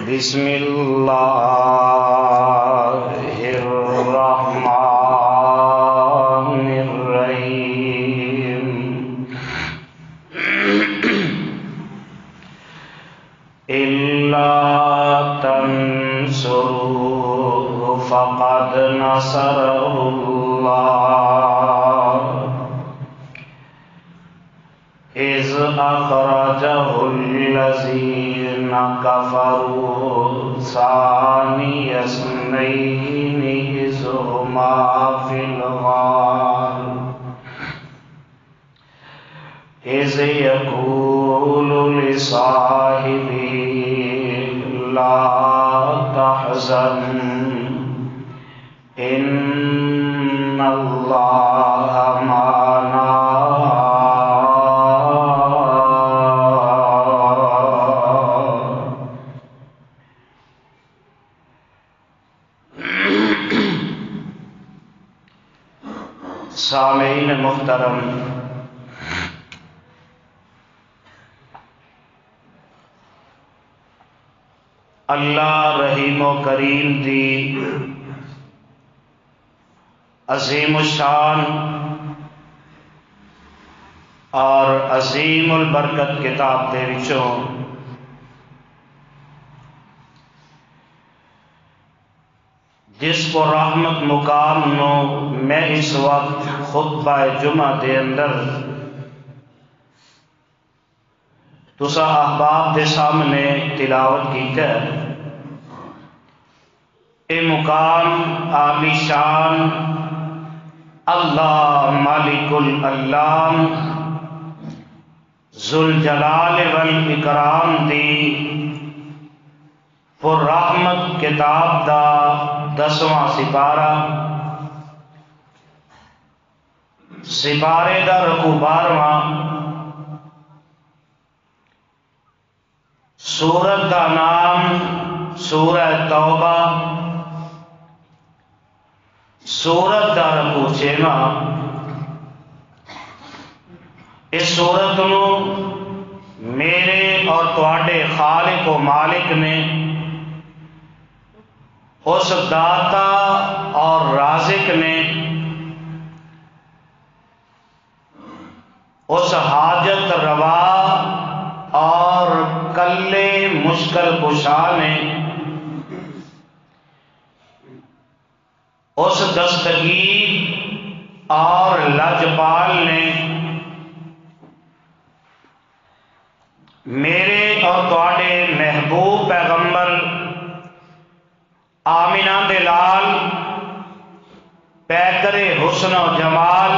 بسم اللہ الرحمن الرحیم إِلَّا تَنْصُرُوهُ فَقَدْ نَصَرَهُ اللَّهُ إِذْ أَخْرَجَهُ الَّذِينَ كَفَرُوا ثَانِيَ اثْنَيْنِ إِذْ هُمَا فِي الْغَارِ إِذْ يَقُولُ لِصَاحِبِهِ لَا تَحْزَنْ إِنَّ اللَّهَ مَعَنَا سامعین محترم، اللہ رحیم و کریم دی عظیم الشان اور عظیم البرکت کتاب دے وچوں جس کو رحمت مقام نو میں اس وقت خطبہ جمعہ دے اندر تسا احباب دے سامنے تلاوت کیتا ہے، اے مقام عالی شان اللہ مالک الالام ذوالجلال والاکرام دی پر رحمت کتاب دا 10واں سپارہ، سپارے دا رکوع 12واں، سورت دا نام سورہ توبہ، سورت دا رکوع 6واں۔ اس سورت نو میرے اور تواڈے خالق و مالک نے اس داتا اور رازق نے اس حاجت روا اور کلے مشکل کشا نے اس دستگیر اور لجپال نے میرے اور تواڈے محبوب پیغمبر آمینہ دے لال پیکر حسن و جمال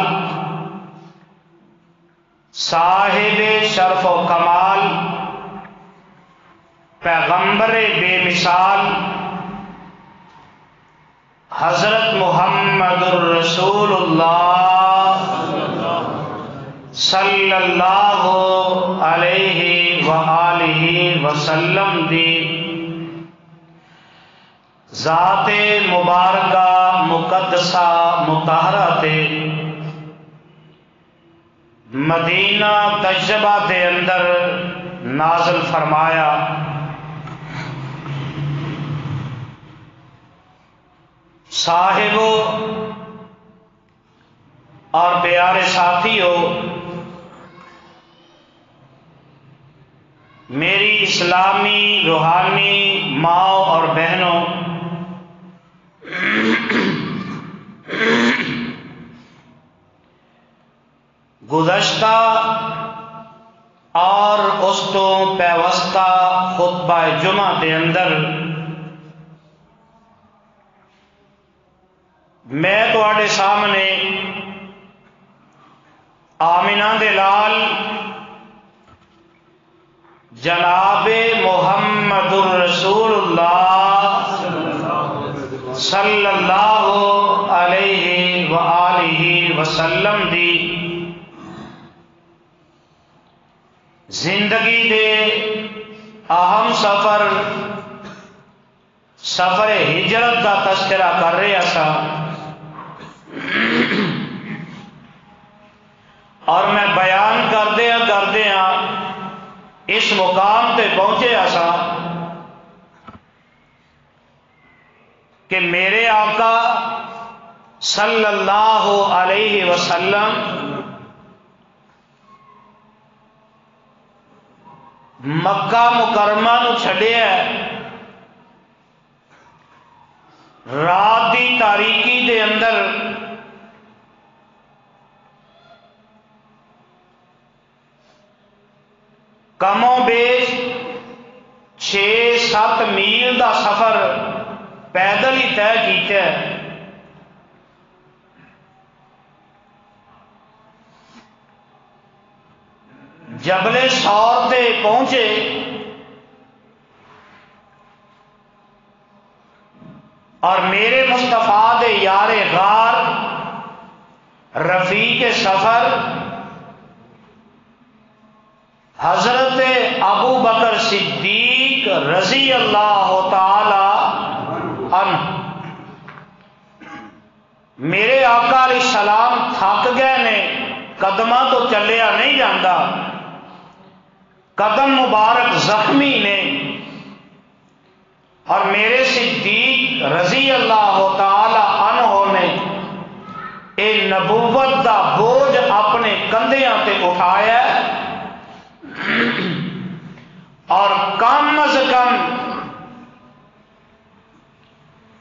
صاحب شرف و کمال پیغمبر بے مثال حضرت محمد الرسول اللہ صلی اللہ علیہ وآلہ وسلم دی ذات مبارکہ مقدسہ مطہرہ تے مدینہ تجربہ دے اندر نازل فرمایا۔ صاحبو اور پیارے ساتھیو، میری اسلامی روحانی ماں اور بہنوں، گزشتہ اور اس تو پیوستہ خطبہ جمعہ دے اندر میں تواڈے سامنے آمینہ دے لال جناب محمد الرسول اللہ صلی اللہ علیہ وآلہ وسلم دی زندگی دے اہم سفر ہجرت دا تذکرہ کر رہا سا، اور میں بیان کردیا اس مقام تے پہنچے سا کہ میرے آقا صلی اللہ علیہ وسلم مکہ مکرمہ نو چھڈیا رات دی تاریکی دے اندر کم و بیش 6-7 میل دا سفر پیدل ہی طے کیتا ہے. جبل سور تے پہنچے اور میرے مصطفیٰ دے یار غار رفیق سفر حضرت ابو بکر صدیق رضی اللہ تعالی عنہ. میرے آقا علیہ السلام تھک گئے نے، قدماں تو چلیا نہیں جاتا، قدم مبارک زخمی نے، اور میرے صدیق رضی اللہ تعالی عنہ نے اے نبوت دا بوجھ اپنے کندھیاں تے اٹھایا اور کم از کم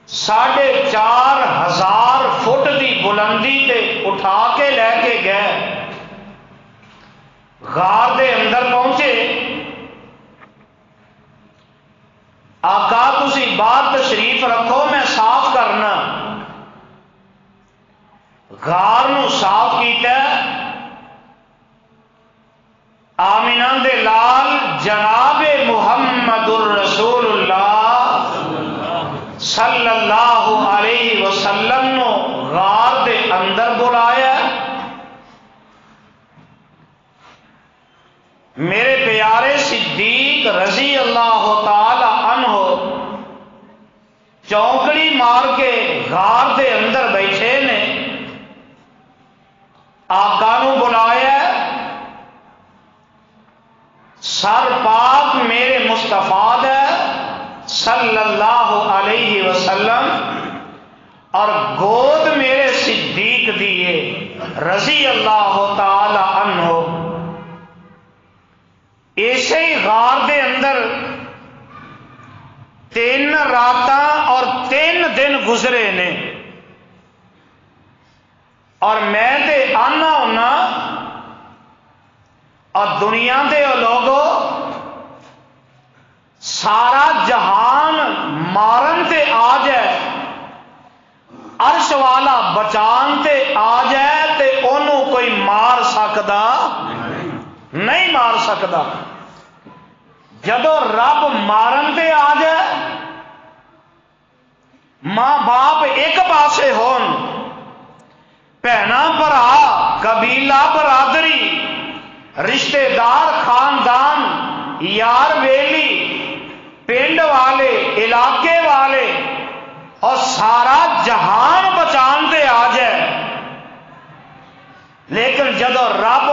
4,500 فٹ دی بلندی تے اٹھا کے لے کے گئے. غار دے اندر پہنچے. آقا تسی باہر تشریف رکھو میں صاف کرنا. غار نو صاف کیتا. آمینہ دے لال جناب محمد الرسول اللہ صلی اللہ علیہ وسلم نو غار دے اندر بلایا. میرے پیارے صدیق رضی اللہ تعالی عنہ چونکڑی مار کے غار دے اندر بیٹھے نے. آقا نو بلایا. سر پاک میرے مصطفیٰ دے صلی اللہ علیہ وسلم اور گود میرے صدیق دیے رضی اللہ تعالی عنہ. اسی غار دے اندر 3 راتاں اور 3 دن گزرے نے. اور میں تے آنا ہونا اور دنیا دے لوگوں سارا جہان مارن تے آ جائے، عرش والا بچان تے آ جائے تے انہوں کوئی مار سکدا نہیں مار سکدا. جدو رب مارن تے آ جائے، ماں باپ ایک پاسے ہون، بھینا بھرا قبیلہ برادری رشتے دار خاندان یار ویلی پنڈ والے علاقے والے اور سارا جہان بچان تے آ جائے، لیکن جدو رب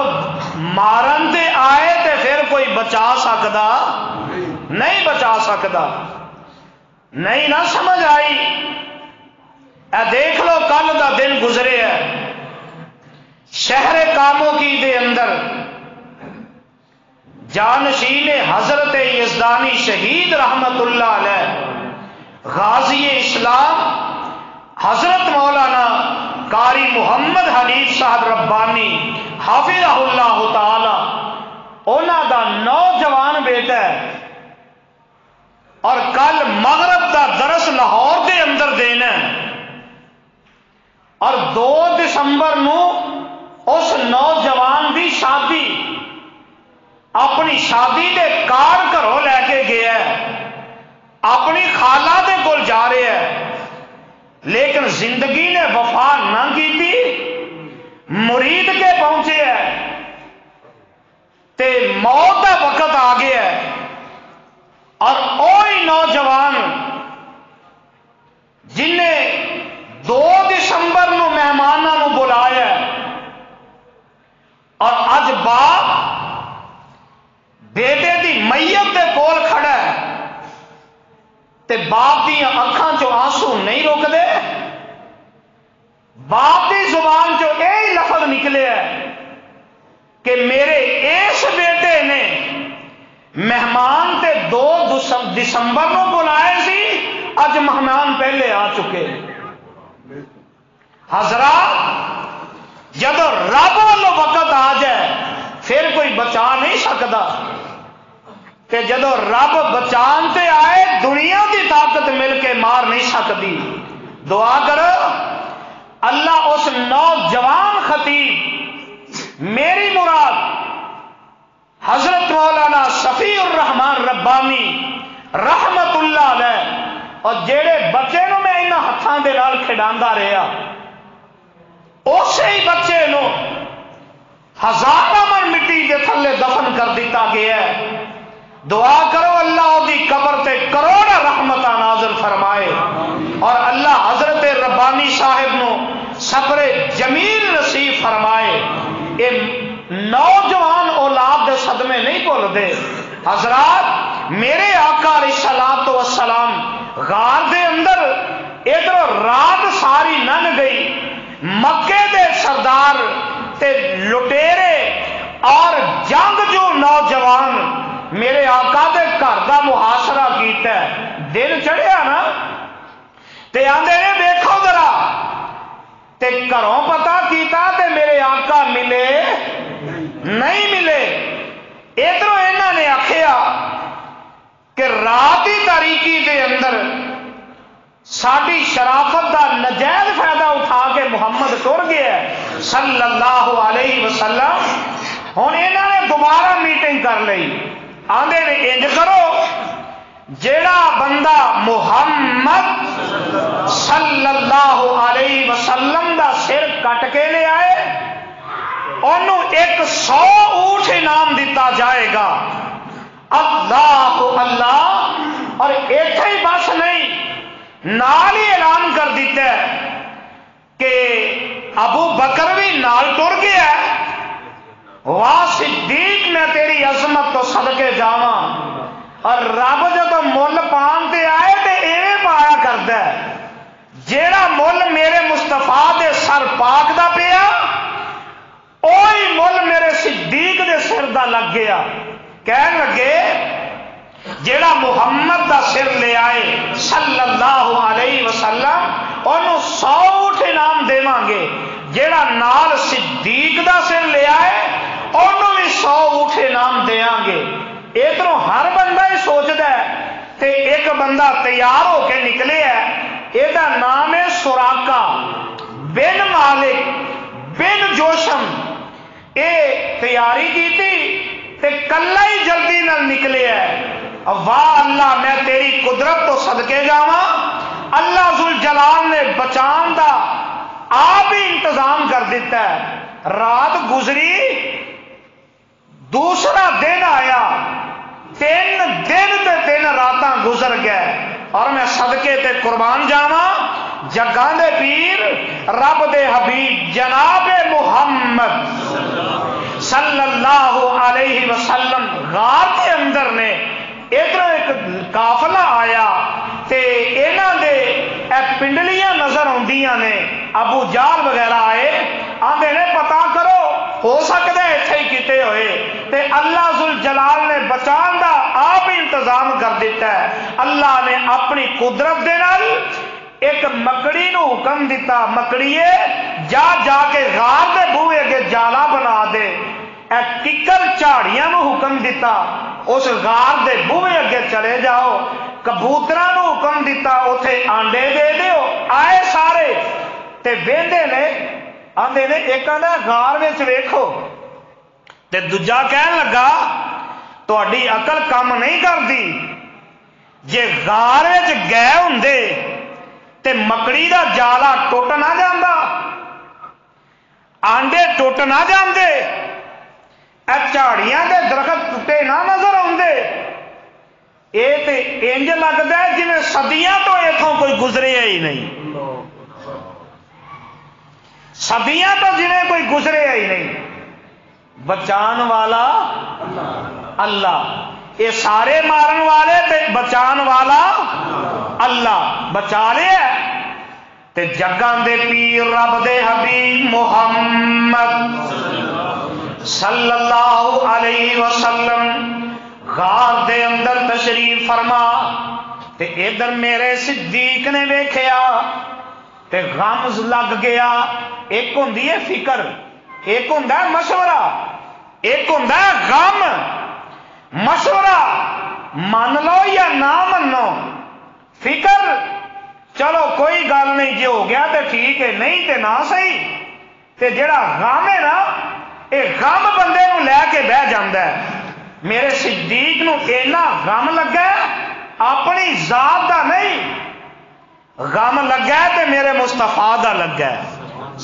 مارن تے آئے تے پھر کوئی بچا سکدا نہیں بچا سکدا. نہیں نہ سمجھ آئی؟ اے دیکھ لو کل دا دن گزرے ہے شہر کاموں کی دے اندر جانشین حضرت یزدانی شہید رحمت اللہ علیہ غازی اسلام حضرت مولانا قاری محمد حنیف صاحب ربانی حافظہ اللہ تعالی اونا دا نوجوان بیٹا ہے اور کل مغرب دا درس لاہور دے اندر دینا ہے. اور 2 دسمبر نو اس نوجوان دی شادی اپنی شادی دے کارڈ گھروں لے کے گیا ہے، اپنی خالہ دے کول جا رہے ہے، لیکن زندگی نے وفا نہ کی تھی، مرید کے پہنچے ہے تے موت کا وقت آ گیا ہے. اور وہی نوجوان جن نے 2 دسمبر نو مہمانوں نو بلایا اور اج باپ بیٹے دی میت دے کول کھڑا ہے تے باپ دیا اکھاں چو آنسو نہیں روک دے؟ باپ دی زبان چو یہی لفظ نکلے ہے کہ میرے اس بیٹے نے مہمان تے 2 دسمبر نو بلائے سی، اج مہمان پہلے آ چکے۔ حضرات جدو رب والوں وقت آ جائے پھر کوئی بچا نہیں سکتا، کہ جدو رب بچان تے آئے دنیا کی طاقت مل کے مار نہیں سکتی۔ دعا کرو اللہ اس نوجوان خطیب میری مراد حضرت مولانا شفیع الرحمان ربانی رحمت اللہ علیہ، اور جیڑے بچے نو میں انہاں ہتھاں دے نال کھڈاندا رہا، اسی بچے نو 1000 من مٹی دے تھلے دفن کر دیتا گیا ہے۔ دعا کرو اللہ دی قبر تے کروڑا رحمت نازل فرمائے، اور اللہ حضرت ربانی صاحب نو صبر جمیل نصیب فرمائے۔ یہ نوجوان اولاد دے صدمے نہیں بھول دے۔ حضرات میرے آقا علیہ الصلوۃ والسلام غار دے اندر ادھر رات ساری لنگ گئی، مکے دے سردار تے لٹیرے اور جنگجو نوجوان میرے آقا دے گھر دا محاصرہ کیتا ہے۔ دن چڑھیا نا تے آندے نے دیکھو ذرا، تے گھروں پتہ کیتا تے میرے آقا ملے نہیں ملے۔ ادھروں انہاں نے آخیا کہ رات ہی تاریکی دے اندر ساری شرافت دا نجائز فائدہ اٹھا کے محمد ٹر گیا ہے صلی اللہ علیہ وسلم۔ ہن انہاں نے دوبارہ میٹنگ کر لئی، آندے نے انج کرو جیڑا بندہ محمد صلی اللہ علیہ وسلم دا سر کٹ کے لے آئے انہوں 100 اونٹ انعام دیتا جائے گا۔ اللہ اللہ، اور ایک ہی بس نہیں، نال ہی اعلان کر دیتا ہے کہ ابو بکر بھی نال ٹر گیا ہے۔ واہ صدیق میں تیری عظمت تو صدقے جاواں، اور رب جب مل پان تے آئے تے ایویں پایا کردا ہے جیڑا مل میرے مصطفیٰ دے سر پاک دا پیا اوہی مل میرے صدیق دے سر دا لگ گیا۔ کہن لگے جیڑا محمد دا سر لے آئے صلی اللہ علیہ وسلم انہوں 100 اونٹ انعام دیواں گے، جیڑا نال صدیق دا سر لے آئے انہوں بھی 100 اونٹ انعام دیاں گے۔ ادھروں ہر بندہ ہی سوچتا ہے، تے ایک بندہ تیار ہو کے نکلے ہے، یہ نام ہے سراقہ بن مالک بن جوشم۔ اے تیاری کی تھی تے کلا ہی جلدی نال نکلے ہے۔ واہ اللہ میں تیری قدرت تو صدقے جاواں، اللہ ذوالجلال نے بچان دا آپ ہی انتظام کر دیتا ہے۔ رات گزری، دوسرا دن آیا، 3 دن تے 3 راتاں گزر گئے، اور میں صدقے تے قربان جاواں جگاں دے پیر رب دے حبیب جناب محمد صلی اللہ علیہ وسلم غار کے اندر نے ادھر ایک قافلہ آیا تے انہاں دے اے پنڈلیاں نظر آندیاں نے، ابو جال وغیرہ آئے، آندے نے پتا کرو ہو سکتا ہے ایتھے ہی کیتے ہوئے، تے اللہ ذوالجلال نے بچان دا آپ ہی انتظام کر دیتا ہے۔ اللہ نے اپنی قدرت دے نال ایک مکڑی نو حکم دیتا، مکڑیے جا جا کے غار دے بوئے کے جالا بنا دے۔ اے ککر جھاڑیاں نو حکم دیتا، اس غار دے بوئے اگے چلے جاؤ۔ کبوتراں نو حکم دیتا، اوتھے آنڈے دے دیو۔ آئے سارے تے ویندے نے، آندے نے ایک آندا غار وچ ویکھو، تے دوجا کہن لگا تہاڈی عقل کم نہیں کردی، جے غار وچ گئے ہوندے تے مکڑی دا جالا ٹوٹ نہ جاندا، آنڈے ٹوٹ نہ جاندے، اے جھاڑیاں دے درخت ٹوٹے نہ نظر آندے۔ اے تے انج لگدا ہے جویں صدیاں تو اتھوں کوئی گزریا ہی نہیں، صدیاں تو جویں کوئی گزریا ہی نہیں۔ بچان والا اللہ، یہ سارے مارن والے تے بچان والا اللہ بچا لیا تے جگاں دے پیر رب دے حبیب محمد صلی اللہ علیہ وسلم غار دے اندر تشریف فرما تے ادھر میرے صدیق نے ویکھیا تے غم لگ گیا. ایک ہوندی ہے فکر، ایک ہوندا ہے مشورہ، ایک ہوندا ہے غم. مشورہ من لو یا نہ منو، فکر چلو کوئی گل نہیں، جی ہو گیا تے ٹھیک ہے، نہیں تے نہ صحیح. تے جڑا غم ہے نا، یہ غم بندے نو لے کے بہ جاندا ہے. میرے صدیق نو اینا غم لگا اپنی ذات دا نہیں، غم لگا تے میرے مصطفیٰ دا لگا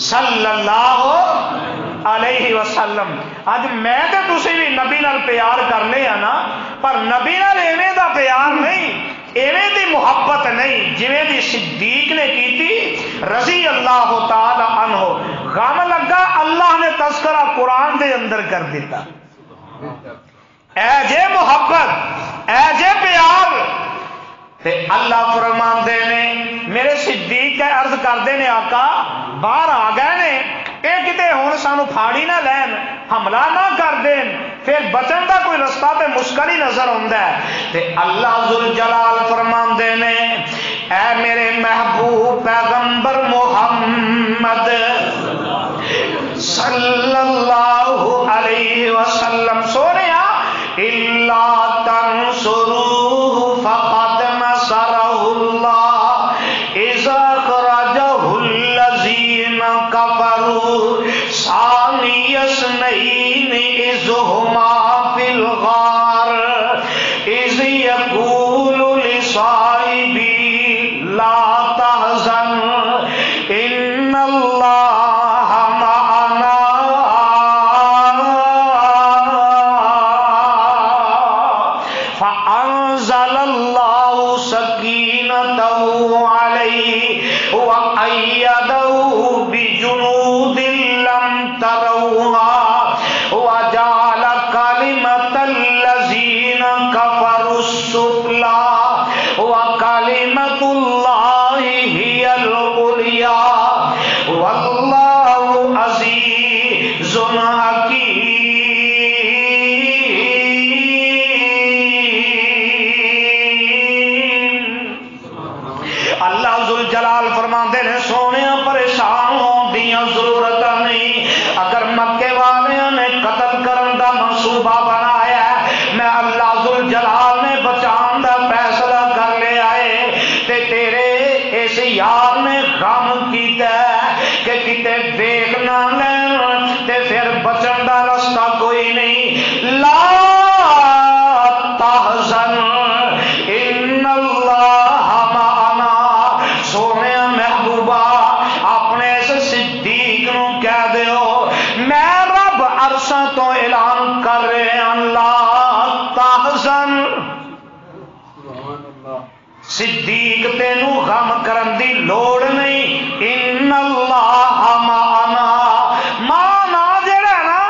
صلی اللہ علیہ وسلم. اج میں تے تسی بھی نبی نال پیار کرنے ہیں نا، پر نبی نال ایویں دا پیار نہیں، ایویں دی محبت نہیں جویں دی صدیق نے کیتی رضی اللہ تعالی عنہ. غم لگا، اللہ نے تذکرہ قرآن دے اندر کر دیتا. اے جے محبت، اے جے پیار. تے اللہ فرماندے نے میرے صدیق کے عرض کردے نے آقا باہر آ گئے نے، اے کتے ہن سانو پھاڑی نہ لین، حملہ نہ کر دین، پھر بچن دا کوئی رستہ تے مشکل ہی نظر ہوندا ہے. تے اللہ ذوالجلال فرماندے نے اے میرے محبوب پیغمبر محمد صلی اللہ علیہ وسلم سونیا الا تنصروه فقد نصره الله اذا اخرجه الذين كفروا ثاني اثنين اذ هما في الغار اذ يقول لصاحبه لا تحزن ان الله معنا فأنزل الله سكينته عليه وأيده بجنود لم تروها وجعل كلمة الذين كفروا السفلى وكلمة الله هي العليا والله عزيز حكيم. اللہ ذوالجلال فرماندے نے سونے پریشان ہون دی ضرورت نہیں. اگر مکے والوں نے قتل کرن دا منصوبہ بنایا ہے، میں اللہ ذوالجلال نے بچان دا فیصلہ کر لیا ہے. تے تیرے اس یار نے غم کیتا ہے کہ کتے دیکھ نہ لین تے پھر بچن دا رستہ کوئی نہیں. لا تحزن ان اللہ معنا. سونے محبوبہ اپنے اس صدیق نو کہہ دیو میں رب عرشاں تو اعلان کر رہے اللہ تحزن. صدیق تینو غم کرن دی لوڑ نہیں. ان اللہ معنا، مانا جڑا نا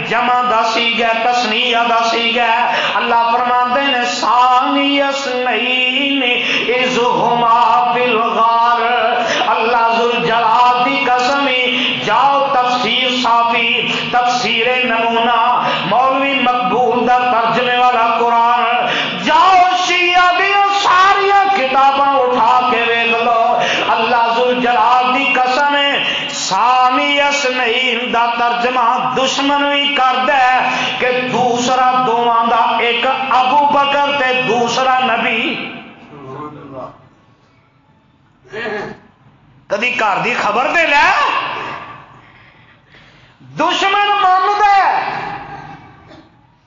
جمع دا سیگا تسنیہ دا سیگا. اللہ فرماندے نے ثانی اثنین اذ ہما فی الغار. اللہ ذوالجلال دی قسمی جاؤ تفسیر صافی، تفسیر نمونہ، مولوی مقبول دا ترجمے والا قرآن، جاؤ شیعہ دی ساریاں کتاباں اٹھا کے ویکھ لو. اللہ ذوالجلال دی قسم ہے ثانی اثنین دا ترجمہ دشمن بھی کردا ہے کہ دوسرا دوواں دا ایک ابو بکر تے دوسرا نبی. کدی گھر دی خبر دے لے دشمن ماندا ہے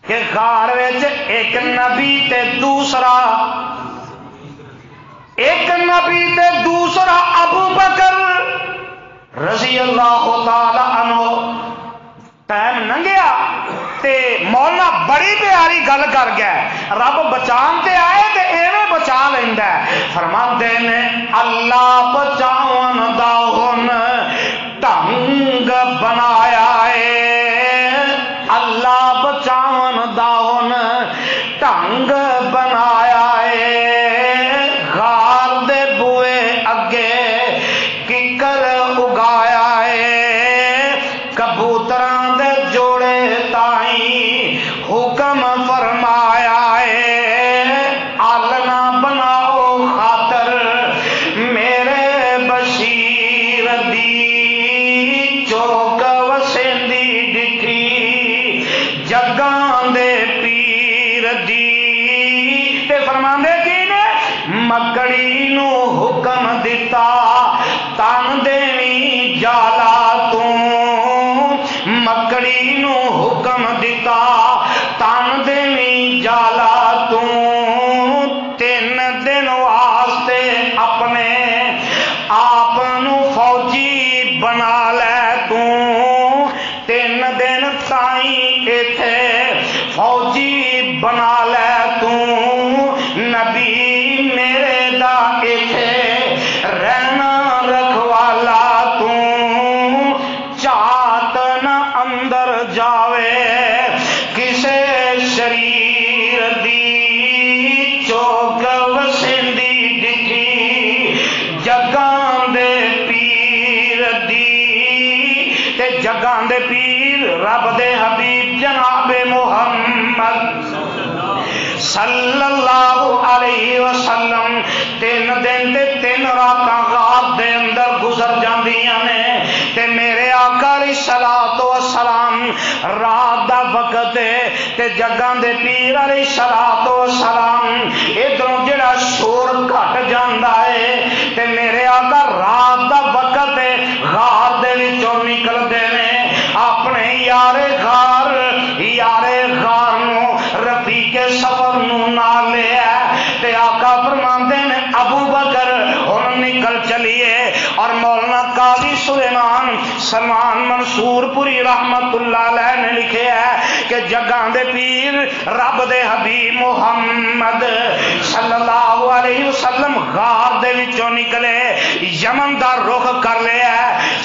کہ غار وچ ایک نبی تے دوسرا، ایک نبی تے دوسرا ابو بکر رضی اللہ تعالی عنہ. ٹائم لنگیا تے مولا بڑی پیاری گل کر گیا. رب بچان تے آئے تے ایویں بچا لیندا ہے. فرماندے نے اللہ بچاون دا ہن ڈھنگ بنایا ہے، اللہ بچاون دا ہن ڈھنگ مکڑی نو حکم دیتا تن دینی جالا تو مکڑی نو حکم دیتا تن دینی جالا تو 3 دن واسطے اپنے آپ فوجی بنا لے تو 3 دن تائیں ایتھے فوجی بنا لے تو نبی میرے دا ایتھے رہنا رکھوالا تو چاہت نہ اندر جاوے کسے شریر دی چوک وسندی دکھی جگاں دے پیر دی تے جگاں دے پیر رب دے حبیب جناب محمد صلی اللہ علیہ وسلم 3 دن تے 3 راتاں غار دے اندر گزر جاندیاں نے تے میرے آقا علیہ الصلوۃ والسلام رات دا وقت تے جگاں دے پیر علیہ الصلوۃ والسلام ادھروں جڑا شور گھٹ جاندا ہے تے میرے آقا رات دا وقت غار دے وچوں نکلدے نے اپنے یار غار نو رفیق سفر نو نال لیا تے آقا فرماندے نے ابو بکر ہن نکل چلیے اور مولانا قاضی سلمان منصور پوری رحمت اللہ علیہ نے لکھے ہے کہ جگاں دے پیر رب دے حبیب محمد صلی اللہ علیہ وسلم غار دے وچوں نکلے یمن دا رخ کر لیا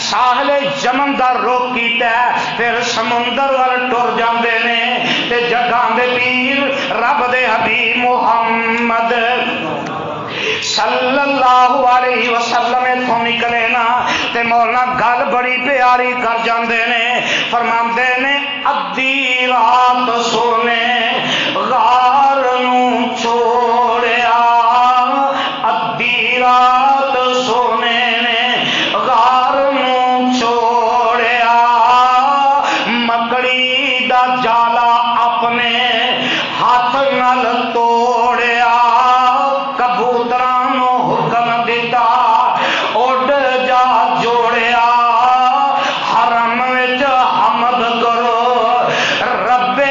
ساحل یمن دا رخ کیتا پھر سمندر وال ٹر جاندے نے تے جگاں دے پیر رب دے حبیب محمد صلی اللہ علیہ وسلم اتھوں نکلے نا تے مولانا گل بڑی پیاری کر جاندے نے فرماندے نے ادھی رات سونے غار نو چھوڑیا ادھی رات سونے نے غار نو چھوڑیا مکڑی دا جالا اپنے ہاتھ نال توڑیا کبوتراں نو حکم دیتا اڈ جا جوڑیا حرم وچ حمد کرو رب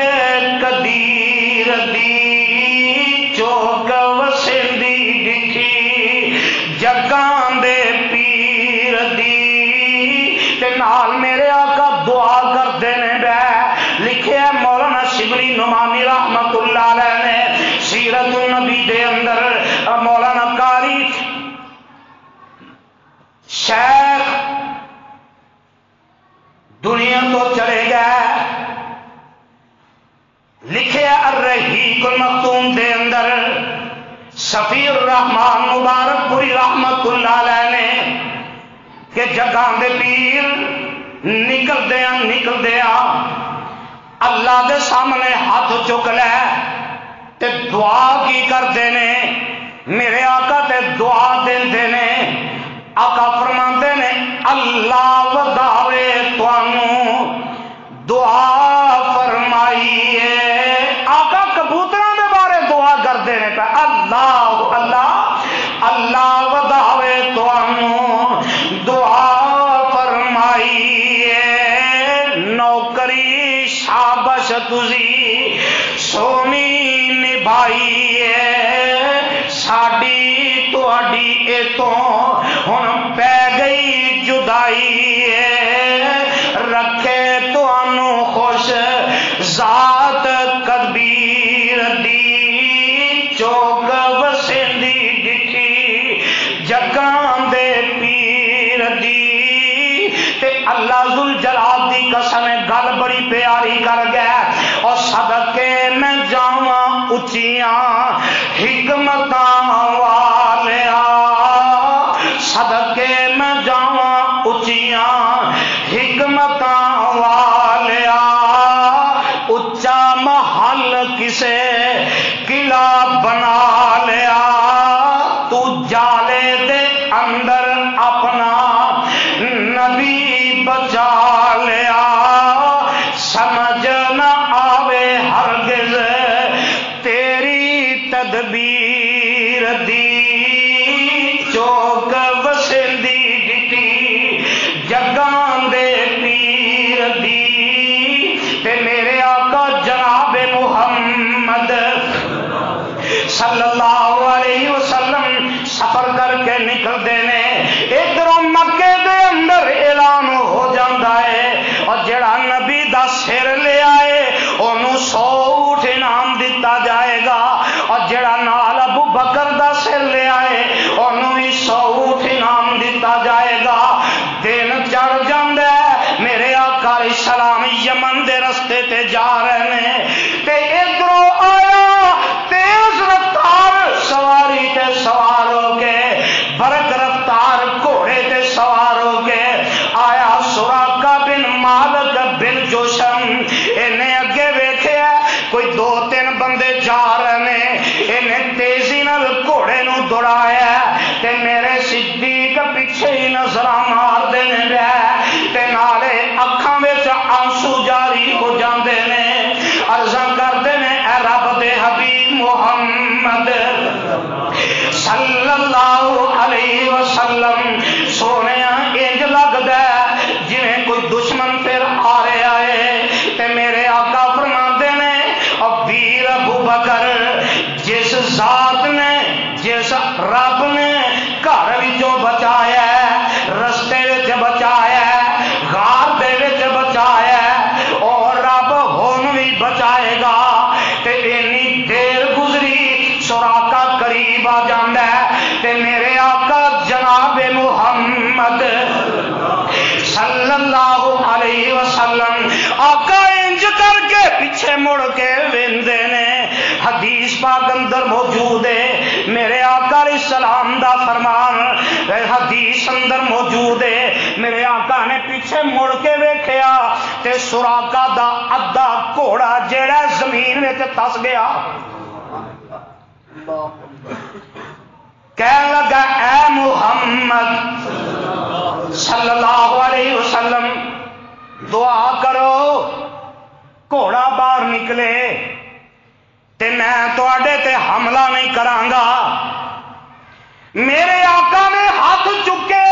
قدیر دی چوک وسندی دکھی جگاں دے پیر دی تے نال میرے آقا دعا کردے نے بے لکھے مولانا شبلی نعمانی رحمت اللہ علیہ نے سیرت النبی دے اندر مولانا قاری شیخ دنیا تو چلے گئے لکھے الرحیق المختوم دے اندر صفی الرحمان مبارک پوری رحمت اللہ علیہ نے کہ جگاں دے پیر نکل دیا اللہ دے سامنے ہاتھ چک لے تے دعا کی کرتے نے میرے آقا تے دعا دیندے نے آقا فرماندے نے اللہ وداوے توانوں دعا فرمائیے آقا کبوتراں دے بارے دعا کرتے نے پہ اللہ اللہ وداوے توانوں دعا فرمائیے نوکری شابش تسی سونی نبھائیے ساڈی تہاڈی اتوں ہن پہ گئی جدائی رکھے تانوں خوش ذات کبیر دی چوک وسندی دکھی جگاں دے پیر دی تے اللہ ذوالجلال دی قسم گل بڑی پیاری کر گیا اور صدقے میں جاواں اچیاں حکمتاں والیا صدقے میں جاواں اچیاں حکمتاں والیا اچا محل کسے قلعہ بنا لیا تو جالے دے اندر اپنا نبی بچا لیا سمجھ نہ آوے ہرگز تیری تدبیر دی چوک وسیندی ڈٹی جگاں دے پیر دی تے میرے آقا جناب محمد صلی اللہ علیہ وسلم سفر کر کے نکلتے ہیں. ادھروں مکے دے اندر اعلان ہو جاتا ہے اور جڑا نبی دا سر لے آئے انہوں 100 اونٹ انعام دیتا جائے گا اور جڑا نال ابو بکر دا سر لے آئے انہوں بھی 100 اونٹ انعام دیتا جائے گا. دن چڑھ جاندے میرے آقا علیہ السلام یمن دے رستے تے جا رہے ہیں تے ادھروں آیا تیز رفتار سواری تے سوار ہو کے برق رفتار گھوڑے تے سوار ہو کے آیا سراقہ بن مالک بن جوشم. انہیں اگے ویکھیا کوئی 2-3 بندے جا رہے ہیں انہیں تیزی نال گھوڑے نو دوڑایا تے میرے صدیق پیچھے ہی نظر مار دینے رہے تے نالے اکھاں وچ آنسو جاری ہو جاندے نے. عرضاں کردے نے اے رب دے حبیب محمد صلی اللہ علیہ وسلم سونے انج لگدا ہے جویں کوئی دشمن پھر آ رہا ہے تے میرے آقا فرماندے نے او ویر ابو بکر جس ذات نے جس رب نے گھر وچوں بچایا رستے وچ بچایا غار دے وچ بچایا اور رب ہن بھی بچائے گا تے اینی دیر گزری سراقہ قریب آ جاندا ہے تے میرے آقا جناب محمد صلی اللہ علیہ وسلم آقا انج کر کے پیچھے مڑ کے ویندے نے. حدیث پاک اندر موجود ہے میرے آقا علیہ السلام دا فرمان حدیث اندر موجود ہے میرے آقا نے پیچھے مڑ کے ویکھیا تے سراقہ دا ادھا گھوڑا جیڑا زمین وچ تس گیا. کہنے لگا اے محمد صلی اللہ علیہ وسلم دعا کرو گھوڑا باہر نکلے تے میں تواڈے تے حملہ نہیں کرانگا. میرے آقا نے ہاتھ چکے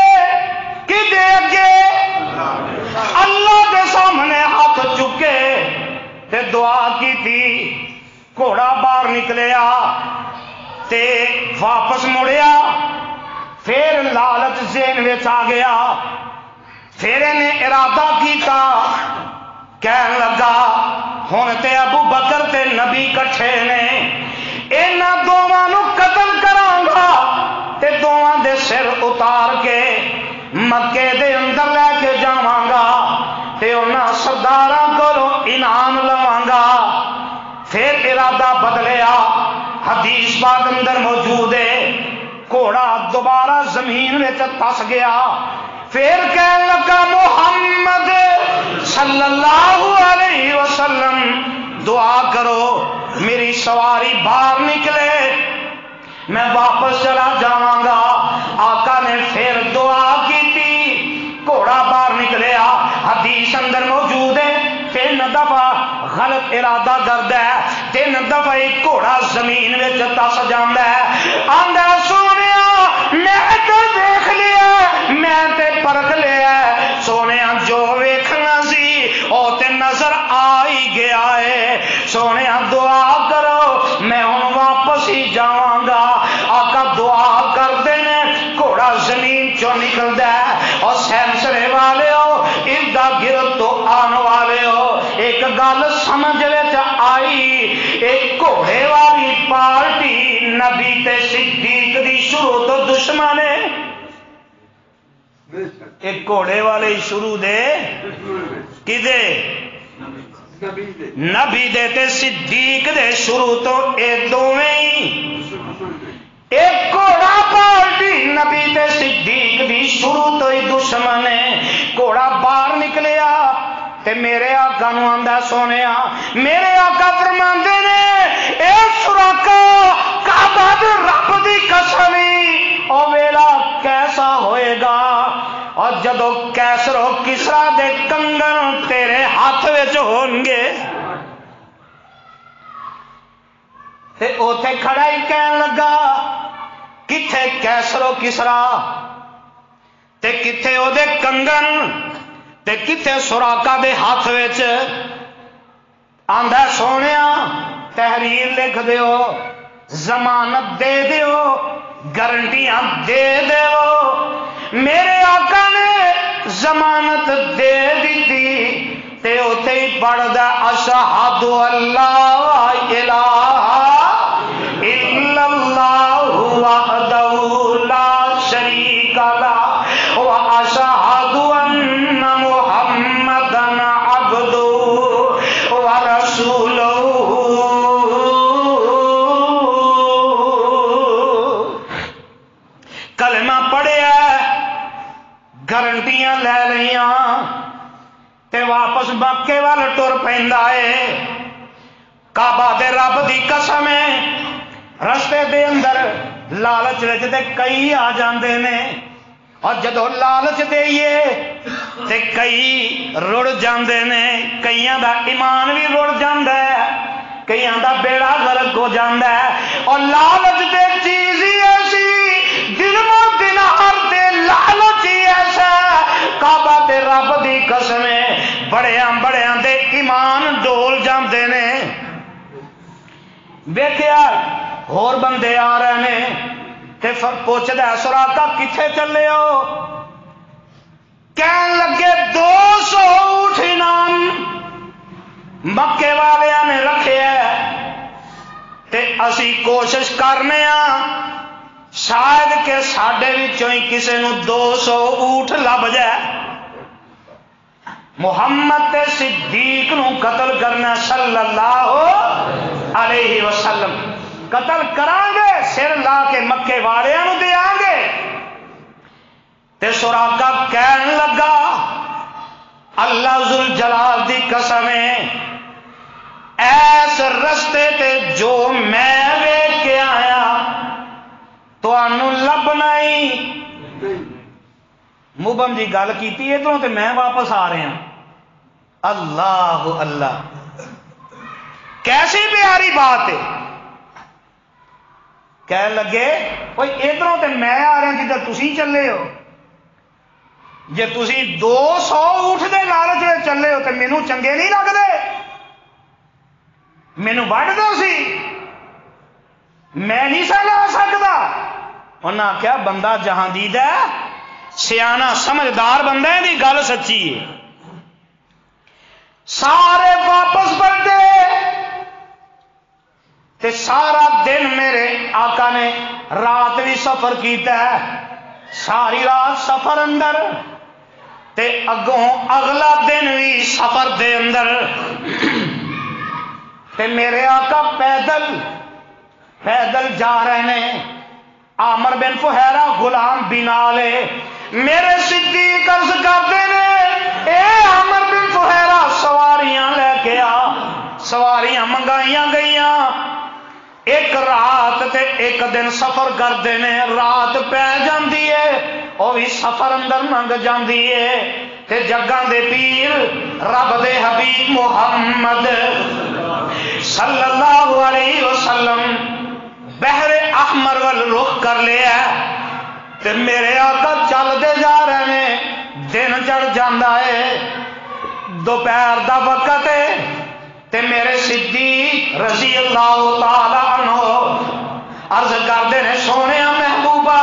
کہ دے اگے اللہ کے سامنے ہاتھ چکے تے دعا کی تھی. گھوڑا باہر نکلیا تے واپس مڑیا پھر لالچ ذہن وچ آ گیا پھر انہیں ارادہ کیتا کہن لگا ہن تے ابو بکر تے نبی کٹھے نے انہاں دوواں نو قتل کراں گا تے دوواں دے سر اتار کے مکے دے اندر لے کے جاواں گا تے انہاں سرداراں کولوں انعام لواں گا. پھر ارادہ بدلیا حدیث پاک اندر موجود ہے گھوڑا دوبارہ زمین میں تس گیا. پھر کہنے لگا محمد صلی اللہ علیہ وسلم دعا کرو میری سواری باہر نکلے میں واپس چلا جاواں گا. آقا نے پھر دعا کی تھی گھوڑا باہر نکلیا. حدیث اندر موجود ہے 3 دفعہ غلط ارادہ کردا ہے 3 دفعہ گھوڑا زمین وچ تس جاندا ہے. آندا سونیا میں تے دیکھ لیا میں تے پرکھ لیا سونیا جو ویکھنا سی او تے نظر آ ہی گیا ہے. سونیا دعا کرو میں ہن واپس ہی جاواں گا. آقا دعا کردے نے گھوڑا زمین چوں نکلدا ہے اور سینسرے والے ہو اردا گرد تو آن والے ہو ایک گل سمجھ وچ آئی ایک گھوڑے والی پارٹی نبی تے صدیق دی شروع تو دشمن ہے. ایک گھوڑے والے شروع دے کدے نبی دے تے صدیق دے شروع تو اے دوویں ہی ایک گھوڑا پارٹی نبی تے صدیق دی شروع تو ہی دشمن ہے. گھوڑا باہر نکلیا تے میرے آقا نو آندا سونیا میرے آقا فرماندے نے اے سراقہ کعبہ دے رب دی قسم او ویلا کیسا ہوئے گا اور جدو کیسر و کسرا دے کنگن تیرے ہاتھ وچ ہون گے تے اوتھے کھڑا ہی کہن لگا کتھے کیسرو کسرا تے کتھے او دے کنگن تے کتھے سوراقا دے ہاتھ وچ آندا سونیا تحریر لکھ دیو ضمانت دے دیو گارنٹیاں دے دیو میرے آقا نے ضمانت دے دیتی تے اوتھے ہی پڑھدا اشہد اللہ الہ الا اللہ وحدہ لا شریک لہ واشہد ان محمدا عبدہ ورسولہ کلمہ پڑھیا گارنٹیاں لے لئیاں تے واپس مکے وال ٹر پیندا ہے کعبہ دے رب دی قسم ہے رستے دے اندر لالچ وچ تے کئی آ جاندے نے اور جدو لالچ دئیے تے کئی رڑ جاندے نے کئیاں دا ایمان بھی رڑ جاندا ہے کئیاں دا بیڑا غرق ہو جاندا ہے اور لالچ دے چیز ہی ایسی دن دینار تے لالچ ہی ایسا کعبہ تے رب دی قسم ہے بڑیاں بڑیاں دے ایمان ڈول جاندے نے ویکھیا ہور بندے آ رہے نے تے پوچھدا ہے سوراقا کتھے چلے ہو کہن لگے 200 اونٹ انعام مکے والیاں نے رکھے ہے تے اسی کوشش کرنے شاید کہ ساڈے وچوں ہی کسے نو 200 اونٹ لب جائے محمد تے صدیق نو قتل کرنا صلی اللہ علیہ وسلم قتل کران گے سر لا کے مکے والیاں نو دیاں گے تے سوراقا کہن لگا اللہ ذوالجلال دی قسم ہے ایس رستے تے جو میں ویکھ کے آیا تانوں لبنا ہی مبم جی گل کیتی ادھروں تے میں واپس آ رہا ہوں اللہ اللہ کیسی پیاری بات ہے کہہ لگے کوئی ادھروں تے میں آ رہا جدھر تسی چلے ہو جے تسی 200 اونٹ دے لالچ میں چلے ہو تے مینوں چنگے نہیں لگدے مینوں وڈ دو سی میں نہیں سا لا سکدا انہاں آخیا بندہ جہاندید ہے سیانا سمجھدار بندہ ہے دی گل سچی ہے سارے واپس پلٹے تے سارا دن میرے آقا نے رات بھی سفر کیتا ہے ساری رات سفر اندر تے اگوں اگلا دن بھی سفر دے اندر تے میرے آقا پیدل پیدل جا رہے ہیں عامر بن فہیرہ غلام بنالے میرے صدیق عرض کرتے نے اے عامر بن فہیرہ سواریاں لے کے آ سواریاں منگائیاں گئیاں ایک رات تے ایک دن سفر کرتے ہیں رات پہ جاندی ہے وہ بھی سفر اندر لنگ جاندی ہے تے جگاں دے پیر رب دے حبیب محمد صلی اللہ علیہ وسلم بحر احمر وال رخ کر لیا تے میرے آقا چل دے جا رہے ہیں دن چڑھ جاندہ ہے دوپہر دا وقت ہے تے میرے صدیق رضی اللہ تعالی عنہ عرض کردے نے سونے محبوبہ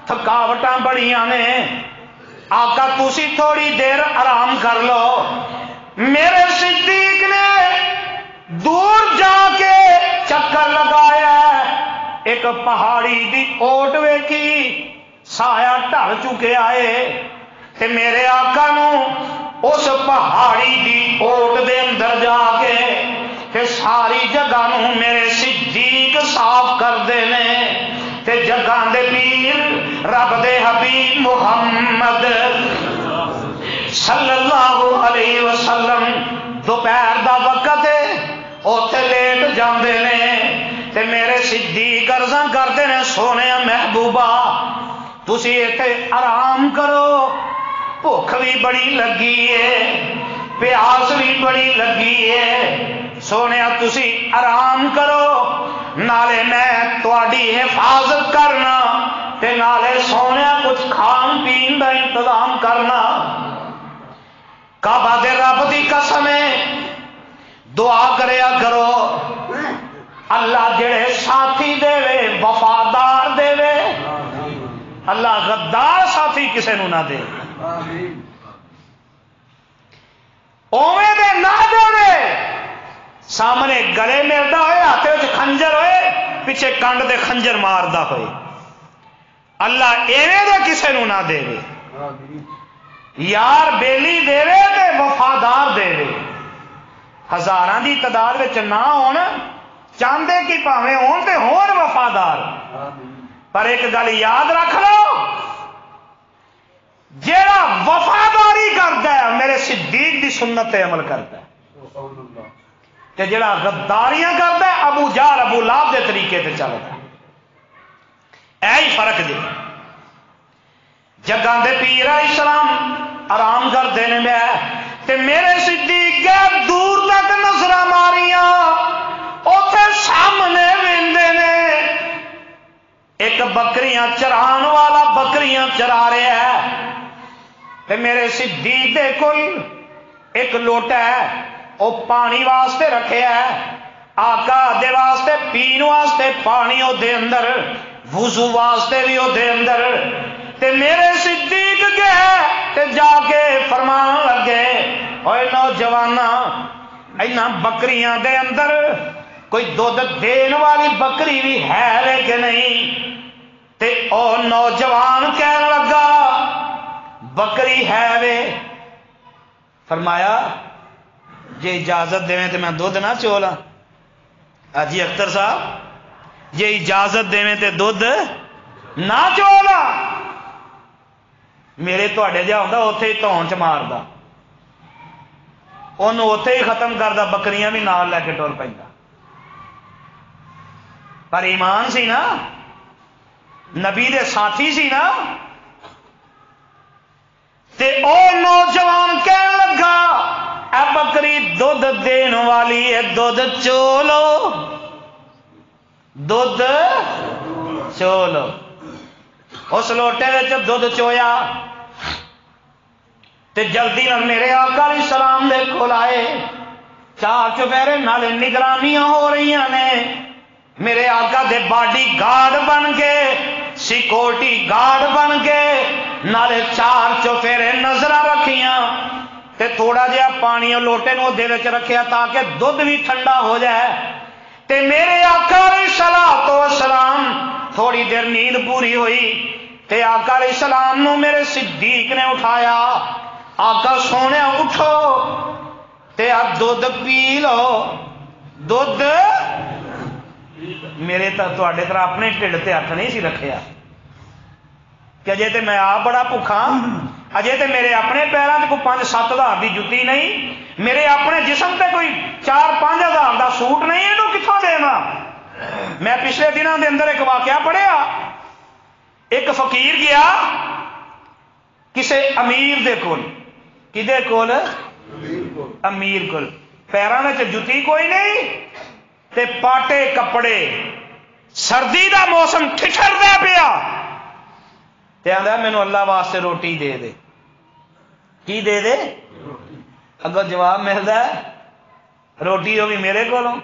تھکاوٹاں بڑیاں نے آقا تسی تھوڑی دیر آرام کر لو میرے صدیق نے دور جا کے چکر لگایا ایک پہاڑی دی اوٹ ویکھی سایہ ڈھل چکے آئے تے میرے آقا نو اس پہاڑی دی اوٹ دے اندر جا کے تے ساری جگہ نو میرے صدیق صاف کر دینے تے جگہ دے پیر رب دے حبیب محمد صلی اللہ علیہ وسلم دوپہر دا وقت ہے اوتھے لیٹ جاندے نے تے میرے صدیق عرضاں کردے نے سونے محبوبہ تسی ایتھے آرام کرو بھوک بھی بڑی لگی ہے پیاس بھی بڑی لگی ہے سونے تسی آرام کرو نالے میں تواڈی حفاظت کرنا تے نالے سونے کچھ کھان پین دا انتظام کرنا۔ کعبہ دے رب دی قسم ہے دعا کریا کرو اللہ جڑے ساتھی دے وفادار دے اللہ غدار ساتھی کسے نو نہ دے اوے دے نہ دے سامنے گلے ملتا ہوئے ہاتھ وچ خنجر ہوئے پیچھے کنڈ دے خنجر ماردا ہوئے اللہ ایویں دے کسے نو نہ دے یار بیلی دے تے وفادار دے ہزاراں دی تعداد وچ نہ ہون چاہتے کہ پاویں ہون تے ہون وفادار پر ایک گل یاد رکھ لو جیڑا وفاداری کرتا ہے میرے صدیق دی سنت تے عمل کرتا ہے تے جیڑا غداریاں کرتا ہے ابو جہل ابو لہب دے طریقے تے چلتا ہے اے ہی فرق جی جگاں دے پیر علیہ السلام آرام کرتے ہیں میں تے میرے صدیق گئے دور تک نظر ماریاں اوتھے سامنے ویندے نے ایک بکریاں چران والا بکریاں چرا رہا ہے تے میرے صدیق دے کول ایک لوٹا ہے او پانی واسطے رکھے ہے آقا دے واسطے پین واسطے پانی او دے اندر وضو واسطے بھی او دے اندر تے میرے صدیق گئے تے جا کے فرمان لگے اوے نوجوانا اینا بکریاں دے اندر کوئی دودھ دین والی بکری بھی ہے کہ نہیں تے او نوجوان کہنے لگا بکری ہے وے فرمایا جے اجازت دیں تے میں دودھ نہ چولا حاجی اختر صاحب جے اجازت دیں تے دودھ نہ چولا میرے تواڈے جا ہوندا اوتھے ہی تون چ ماردا اونوں اوتھے ہی ختم کردا بکریاں بھی نال لے کے ٹر پیندا پر ایمان سی نا نبی دے ساتھی سی نا تے او نوجوان کہنے لگا اے بکری دودھ دین والی ہے دودھ چولو دودھ چولو اس لوٹے وچ دودھ چویا تے جلدی نال میرے آقا علیہ السلام دے کول آئے چار چفیرے نال نگرانیاں ہو رہی نے میرے آقا دے باڈی گارڈ بن کے سیکورٹی گارڈ بن کے نالے چار چفیرے نظر رکھیاں تے تھوڑا جہا پانی لوٹے نو دے وچ رکھیا تاکہ دودھ بھی ٹھنڈا ہو جائے تے میرے آقا علیہ الصلوۃ والسلام تھوڑی دیر نیند پوری ہوئی تے آقا علیہ السلام نو میرے صدیق نے اٹھایا آقا سونے اٹھو تے اب دودھ پی لو دودھ میرے تواڈے طرح اپنے ٹھڈ تے ہاتھ نہیں سی رکھیا کہ اجے تے میں آپ بڑا بھوکھا اجے تے میرے اپنے پیراں تے کوئی 5-7 ہزار دی جُتی نہیں میرے اپنے جسم تے کوئی 4-5 ہزار دا سوٹ نہیں اینو کتھوں دینا میں پچھلے دنوں دے اندر ایک واقعہ پڑھیا ایک فقیر گیا کسے امیر دے کول کدے کول امیر کول پیراں وچ جُتی کوئی نہیں تے پاٹے کپڑے سردی دا موسم ٹھٹھردا پیا تے آندا مینوں اللہ واسطے روٹی دے دے کی دے دے اگوں جواب ملدا ہے روٹی ہوگی میرے کولوں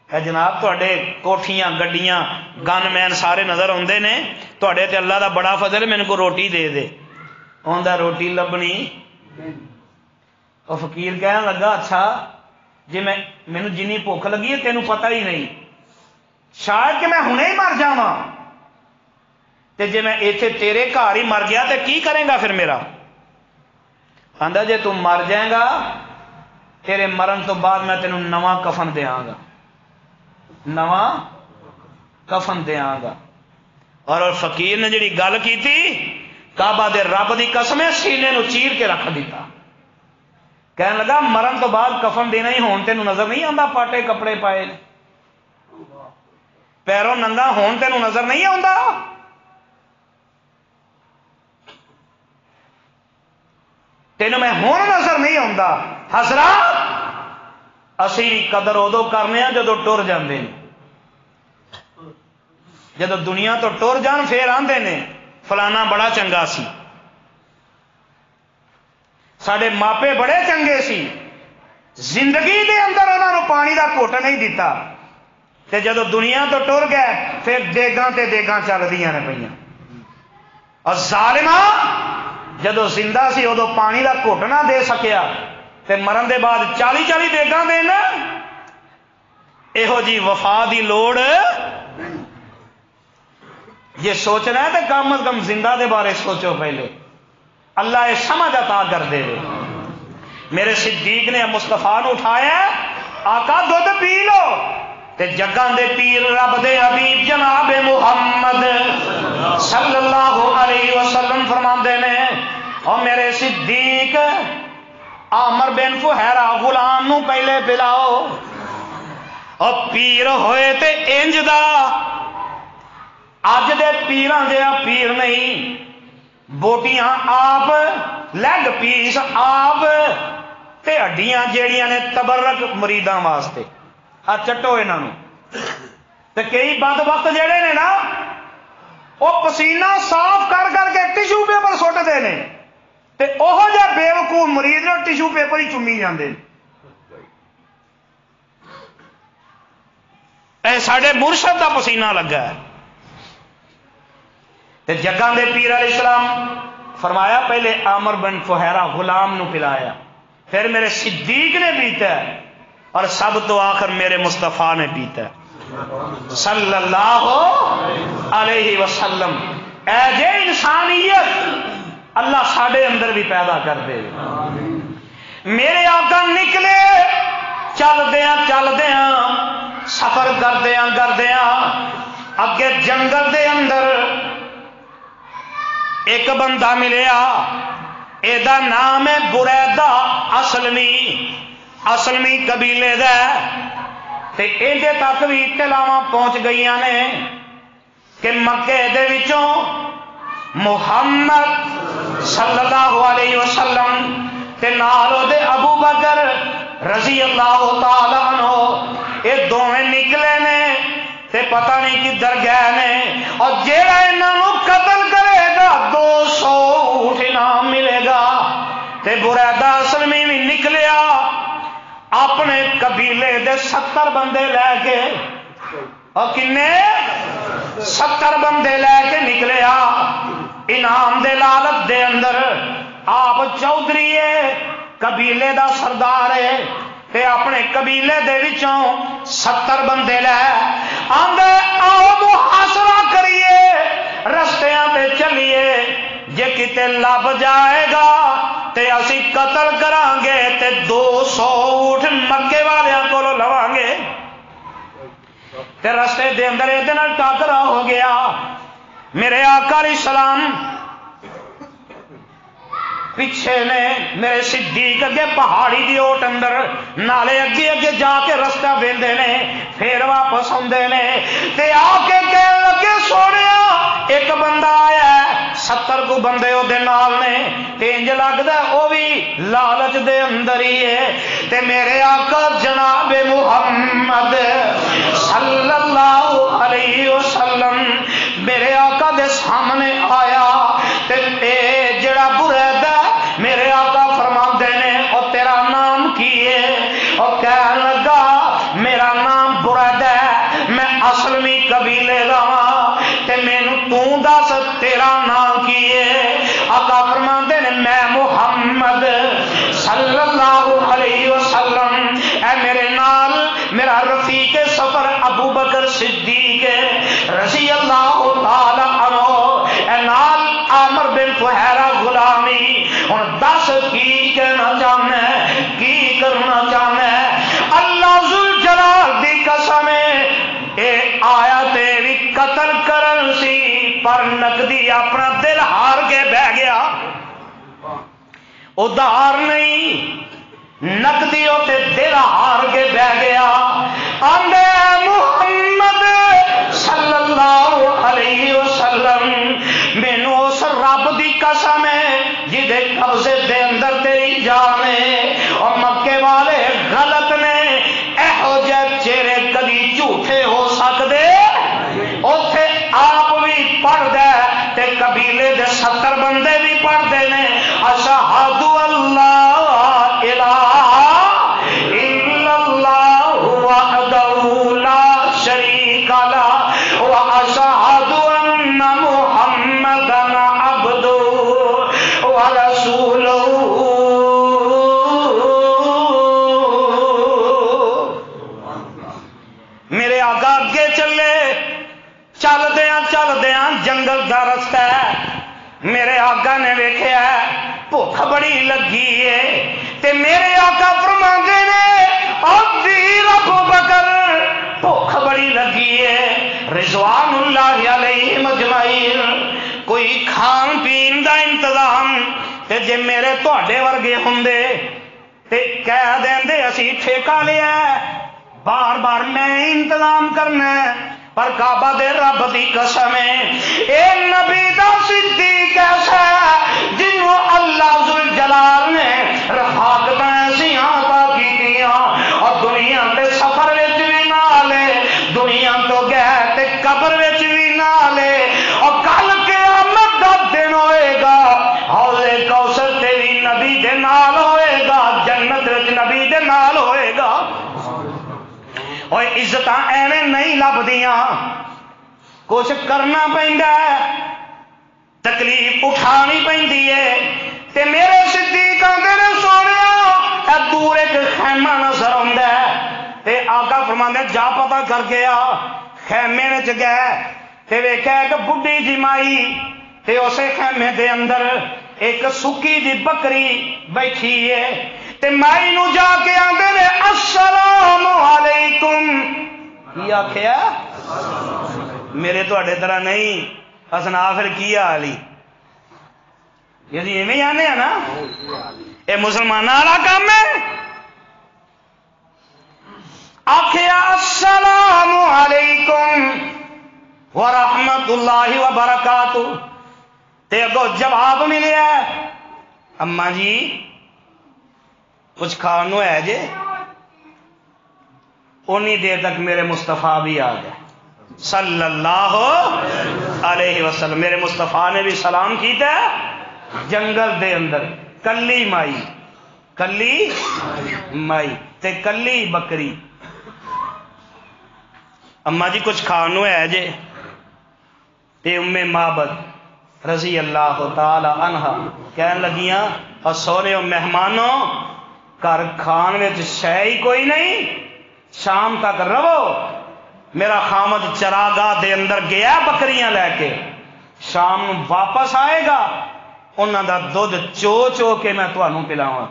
اے جناب تواڈے کوٹھیاں گڈیاں گن مین سارے نظر آندے نے تواڈے تے اللہ دا بڑا فضل ہے مینوں کو روٹی دے دے اوندا روٹی لبنی او فقیر کہنے لگا اچھا جی مینوں جنی بھوک لگی ہے تینوں پتہ ہی نہیں شاید کہ میں ہنے ہی مر جاواں تے جے میں ایتھے تیرے گھر ہی مر گیا تے کی کریں گا پھر میرا آندا جے تم مر جائے گا تیرے مرن تو بعد میں تینوں نواں کفن دیاں گا نواں کفن دیاں گا اور فقیر نے جڑی گل کیتی کعبہ دے رب دی قسم سینے نو چیر کے رکھ دیتا کہنے لگا مرن تو بعد کفن دینا ہی ہون تینوں نظر نہیں آندا پاٹے کپڑے پائے پیروں ننگا ہون تینوں نظر نہیں آندا تینوں میں ہون نظر نہیں آندا حضرات اسی بھی قدر ادو کرنے ہیں جدو ٹر جاندے ہیں جدو دنیا تو ٹر جان پھر آندے نے فلانا بڑا چنگا سی، ساڈے ماپے بڑے چنگے سی، زندگی دے اندر انہوں نے پانی دا گھٹ نہیں دیتا، تے جدو دنیا تو ٹر گئے پھر دیگاں تے دیگاں چلدیاں نے پئیاں۔ اور ظالما جدو زندہ سی ادو پانی دا گھٹ نہ دے سکیا تے مرن دے بعد 40 دیگاں دینا، یہو جی وفا دی لوڑ یہ سوچنا ہے تو کم از کم زندہ دے بارے سوچو پہلے، اللہ یہ سمجھ عطا کر دے۔ میرے صدیق نے مصطفیٰ نو اٹھایا، آقا دودھ پی لو، تے جگاں دے پیر رب دے حبیب جناب محمد صلی اللہ علیہ وسلم فرماندے نے، اور میرے صدیق عامر بن فہیرہ غلام نو پہلے پلاؤ، اور پیر ہوئے تے انج دا اج دے پیراں جہا پیر نہیں، بوٹیاں آپ، لیگ پیس آپ، تے ہڈیاں جیڑیاں نے تبرک مریداں واسطے، آ چٹو انہاں تے کئی بد وقت جڑے نے نا وہ پسینہ صاف کر کر کے ٹیشو پیپر سٹتے ہیں، تے اوہو جہا بے وقوف مرید نے ٹیشو پیپر ہی چومی جاندے۔ اے ساڈے مرشد دا پسینہ لگا ہے۔ تے جگاں دے پیر علیہ السلام فرمایا پہلے عامر بن فہیرہ غلام نو پلایا، پھر میرے صدیق نے پیتا ہے، اور سب تو آخر میرے مصطفیٰ نے پیتا ہے صلی اللہ علیہ وسلم۔ اے جے انسانیت اللہ ساڈے اندر بھی پیدا کر دے۔ میرے آقا نکلے چلدیاں سفر کردیاں اگے جنگل دے اندر ایک بندہ ملیا، ایدا نام ہے بریدہ اسلمی قبیلے دا، تے ایدے تک بھی اطلاعاں پہنچ گئیاں نے کہ مکے دے وچوں محمد صلی اللہ علیہ وسلم تے نال او دے ابو بکر رضی اللہ تعالی عنہ یہ دونوں نکلے نے تے پتہ نہیں کدھر گئے نے، اور جیڑا انہاں نو قتل کرے گا 200 اونٹ انعام ملے گا۔ تے بریدہ اسلمی بھی نکلیا اپنے قبیلے دے 70 بندے لے کے، اور کنے 70 بندے لے کے نکلیا انعام دے لالچ دے اندر۔ آپ چودھری قبیلے دا سردار ہے تے اپنے قبیلے دے وچوں 70 بندے لے آندے، آؤ محاصرہ کریے، رستیاں تے چلیے، جے کتے لب جائے گا تے اسی قتل کران گے تے 200 اونٹ مکے والیاں کولوں لواں گے۔ تے رستے دے اندر اے نال ٹاکرا ہو گیا۔ میرے آقا علیہ السلام پیچھے نے، میرے صدیق اگے پہاڑی دی اوٹ اندر، نالے اگے جا کے رستہ ویندے نے، پھر واپس آندے نے، تے آ کے کہن لگے سونیا ایک بندہ آیا ہے، 70 کو بندے او دے نال نے، تے انج لگدا او بھی لالچ دے اندر ہی ہے۔ تے میرے آقا جناب محمد صلی اللہ علیہ وسلم میرے آقا دے سامنے آیا، تے اے جڑا بریدہ میرے آقا فرماندے نے او تیرا نام کی ہے؟ او کہن لگا میرا نام بریدہ ہے، میں اسلمی قبیلے دا ہاں، تے مینوں تو دس تیرا نام کی ہے؟ آقا فرماندے نے میں محمد صلی اللہ علیہ وسلم، اے میرے نال میرا رفیق سفر ابو بکر صدیق رضی اللہ تعالی عنہ، اے نال عامر بن فہیرہ غلامی۔ ہن دس کی کہنا چاہنا ہے، کی کرنا چاہنا ہے؟ اللہ ذوالجلال دی قسم اے آیا تے بھی قتل کرن سی، پر نقدی اپنا دل ہار کے بہ گیا، ادھار نہیں، نقدی تے دل ہار کے بہ گیا۔ آندے محمد صلی اللہ علیہ وسلم مینوں اس رب دی قسم ہے جدے قبضے دے اندر تیری جان ہے، اور مکے والے غلط نے، ایہو جے چہرے کدی جھوٹے ہو سکدے؟ اوتھے تے قبیلے دے 70 بندے بھی پڑھتے ہیں اشہد اللہ الہ الا اللہ وحدہ لا شریک لہ واشہد ان محمدا عبدہ ورسولہ. میرے آقا اگے چلے چلدیاں جنگل دا رستہ ہے. میرے آقا نے ویکھیا بھوک بڑی لگی ہے تے میرے آقا فرماندے نے ابھی رب بکر بھوک بڑی لگی ہے رضوان اللہ علیہم اجمعین کوئی کھان پین دا انتظام تے جے میرے تواڈے ورگے ہوندے تے کہہ دیندے اسی ٹھیکہ لیا بار بار میں انتظام کرنا ہے پر کعبہ دے رب دی قسم ہے اے نبی دا صدیق ایسا ہے جنہوں اللہ ذوالجلال نے رفاقتاں ایسیاں عطا کیتیاں اور دنیا تے سفر وچ بھی نالے دنیا تو گئے تے قبر وچ بھی نالے اور کل قیامت دا دن ہوئے گا حوض کوثر تے بھی نبی دے نال ہوئے گا جنت وچ نبی دے نال ہوئے گا. اور عزت ایویں نہیں لبدیاں کچھ کرنا پیندا ہے تکلیف اٹھانی پیندی ہے تے میرے صدیق آندے نے سونیا اے دور ایک خیمہ نظر آندا ہے تے آقا فرماندے جا پتہ کر کے آ. خیمے وچ گئے تے ویکھیا کہ بڈھی جی مائی تے اسے خیمے دے اندر ایک سکی دی بکری بیٹھی ہے تے مائی نو جا کے آندے نے السلام علیکم. کی آکھیا میرے تواڈے طرح نہیں اسنا پھر کی حالی یہ جی ایویں آنے ہیں نا اے مسلماناں والا کام ہے. آکھیا السلام علیکم ورحمۃ اللہ وبرکاتہ تے اگو جواب ملیا اما جی کچھ کھانو ہے جے. اونی دیر تک میرے مصطفیٰ بھی آ گئے صلی اللہ علیہ وسلم. میرے مصطفیٰ نے بھی سلام کیتا ہے جنگل دے اندر کلی مائی تے کلی بکری. اما جی کچھ کھانو ہے جے تے ام معبد رضی اللہ تعالی عنہ کہن لگیاں اور سونے مہمانوں گھر کھان میں شے ہی کوئی نہیں شام تک رہو. میرا خامد چراگاہ دے اندر گیا بکریاں لے کے شام واپس آئے گا انہاں دا دودھ چو چو کے میں تانوں پلاواں.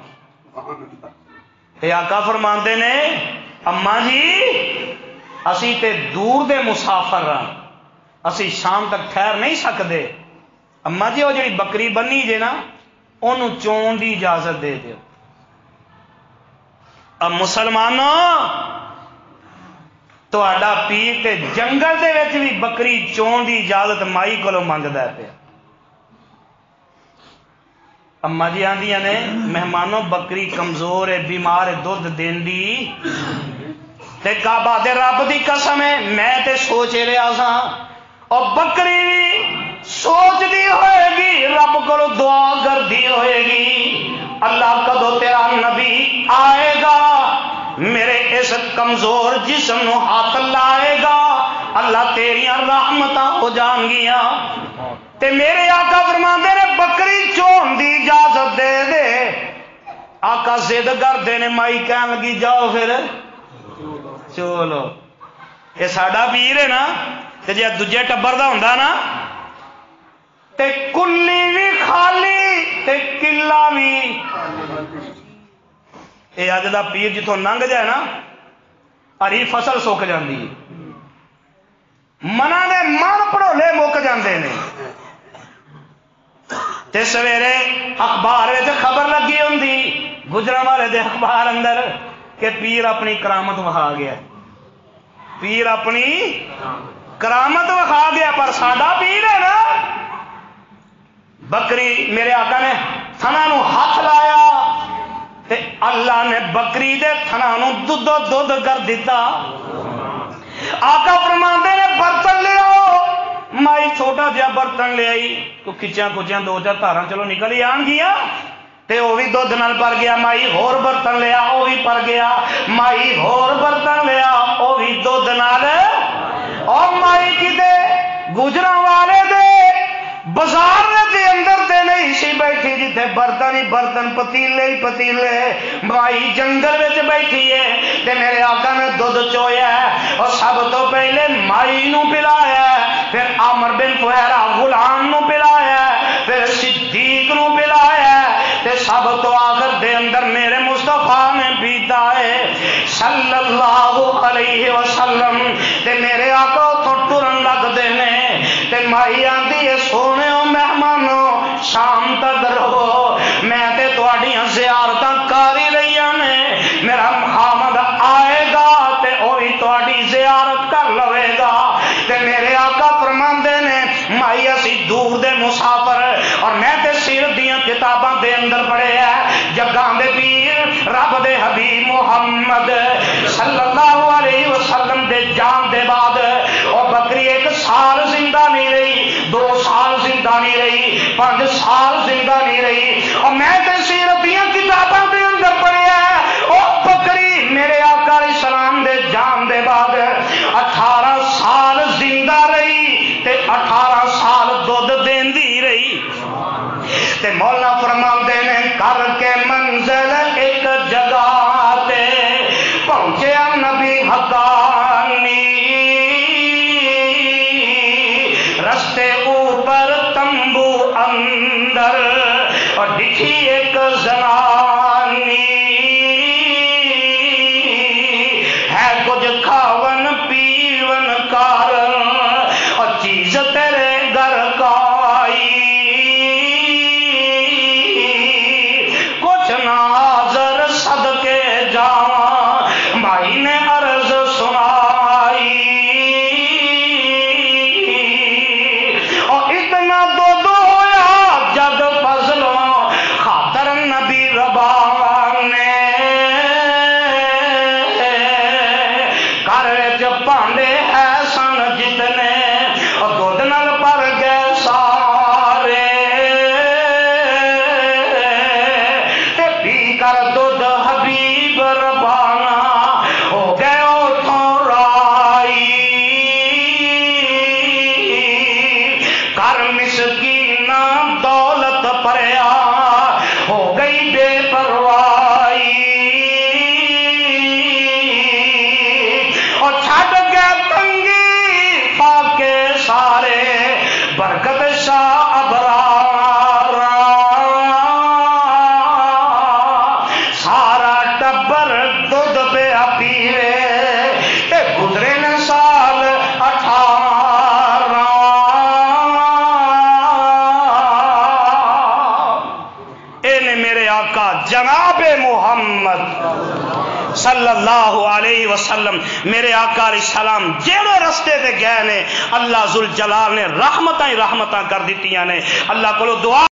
تے آقا فرماندے نے اما جی اسی تے دور دے مسافر ہاں اسی شام تک ٹھہر نہیں سکدے. اما جی وہ جڑی بکری بنی جے نا انہوں چون دی اجازت دے دیو. اب مسلمانوں تہاڈا پیر تے جنگل دے وچ بھی بکری چون دی اجازت مائی کولوں منگدا ہے پیا. اما جی آندیاں نے مہمانوں بکری کمزور ہے بیمار ہے دودھ دیندی تے کعبہ دے رب دی قسم ہے میں تے سوچ رہا سا اور بکری بھی سوچ دی ہوئے گی رب کو دعا کردی ہوئے گی اللہ کدو تیرا نبی آئے گا میرے اس کمزور جسم نو ہاتھ لائے گا اللہ تیریاں رحمتاں ہو جان گیاں. تے میرے آقا فرماندے نے بکری چون دی اجازت دے دے. آقا ضد کردے نے مائی کہن لگی جاؤ پھر چلو یہ ساڈا پیر ہے نا تے جے دوجے ٹبر دا ہوندا نا تے کلی بھی خالی تے قلعہ بھی. اے اج دا پیر جتوں لنگ جائے نا ہری فصل سک جاندی ہے منا دے من پڑھولے مک جاندے نے. تے سویرے اخبار وچ خبر لگی ہوندی گجران والے دے اخبار اندر کہ پیر اپنی کرامت وکھا گیا پیر اپنی کرامت وکھا گیا. پر ساڈا پیر ہے نا بکری میرے آقا نے تھنا نو ہاتھ لایا تے اللہ نے بکری دے تھنا نو دودھ کر دیتا. آقا فرماندے نے برتن لیاؤ مائی چھوٹا جہا برتن لے آئی تو کھچیاں کچیاں دو چار دھاراں چلو نکل ہی آن گیا تے وہ بھی دودھ نال بھر گیا. مائی ہور برتن لیا وہ بھی بھر گیا. مائی ہور برتن لیا وہ بھی دودھ نال. اور مائی کتے گجراں والے دے بازار دے اندر تے نہیں سی بیٹھی جتھے برتن ہی برتن پتیلے ہی پتیلے. مائی جنگل وچ بیٹھی ہے تے میرے آقا نے دودھ چویا ہے اور سب تو پہلے مائی نو پلایا پھر عامر بن فہیرہ غلام نو پلایا پھر صدیق نو پلایا تے سب تو آخر دے اندر میرے مصطفیٰ نے پیتا ہے صلی اللہ علیہ وسلم. تے میرے آقا اتھوں ٹرن لگ دے نے تے مائی آندی ہے سونے مہمانوں شام تک رہو میں تے تواڈیاں زیارتاں کاری رہیاں نے میرا خامد آئے گا تے وہی تواڈی زیارت کر لوے گا. تے میرے آقا فرماندے نے مائی اسی دور دے مسافر اور میں تے سیرت دیاں کتاباں دے اندر پڑھے ہے جگاں دے پیر رب دے حبیب محمد صلی اللہ علیہ وسلم دے جان دے بعد اور بکری 1 سال زندہ نہیں رہی 2 سال زندہ نہیں رہی 5 سال زندہ نہیں رہی. اور میں تے سیرت دیاں کتاباں دے اندر پڑھے ہے او بکری میرے آقا علیہ السلام دے جان دے بعد 18 سال زندہ رہی تے 18 سال دودھ دیندی رہی. تے مولا فرماندے نے کر کے منزل ایک جگہ تے پہنچیا نبی حقانی رستے اوپر تمبو اندر اور دکھی ایک زنانی ہے کچھ کھاون پیون کارن اور چیز تیرے گھر کائی کچھ ناظر صدقے جاواں مائی نے عرض سنائی اور اتنا دودھ ہویا جد فضلوں خاطر نبی ربان نے گھر وچ بھانڈے ہے سن جتنے اور دودھ نال بھر گئے سارے تے پی کر دودھ حبیب ربانا ہو گئے اتھوں رائی. کر مسکین دولت پریا ہو گئی بے پروائی اور چھڈ گئے تنگی پاکے سارے برکت شاہ ابرار سارا ٹبر دودھ پیا پیوے تے گزرے نے سال 18 اے نے میرے آقا جناب محمد صلی اللہ علیہ وسلم میرے آقا علیہ السلام جیڑے رستے تے گئے نے اللہ ذوالجلال نے رحمتاں ہی رحمتاں کر دیتیاں نے. اللہ کو دعا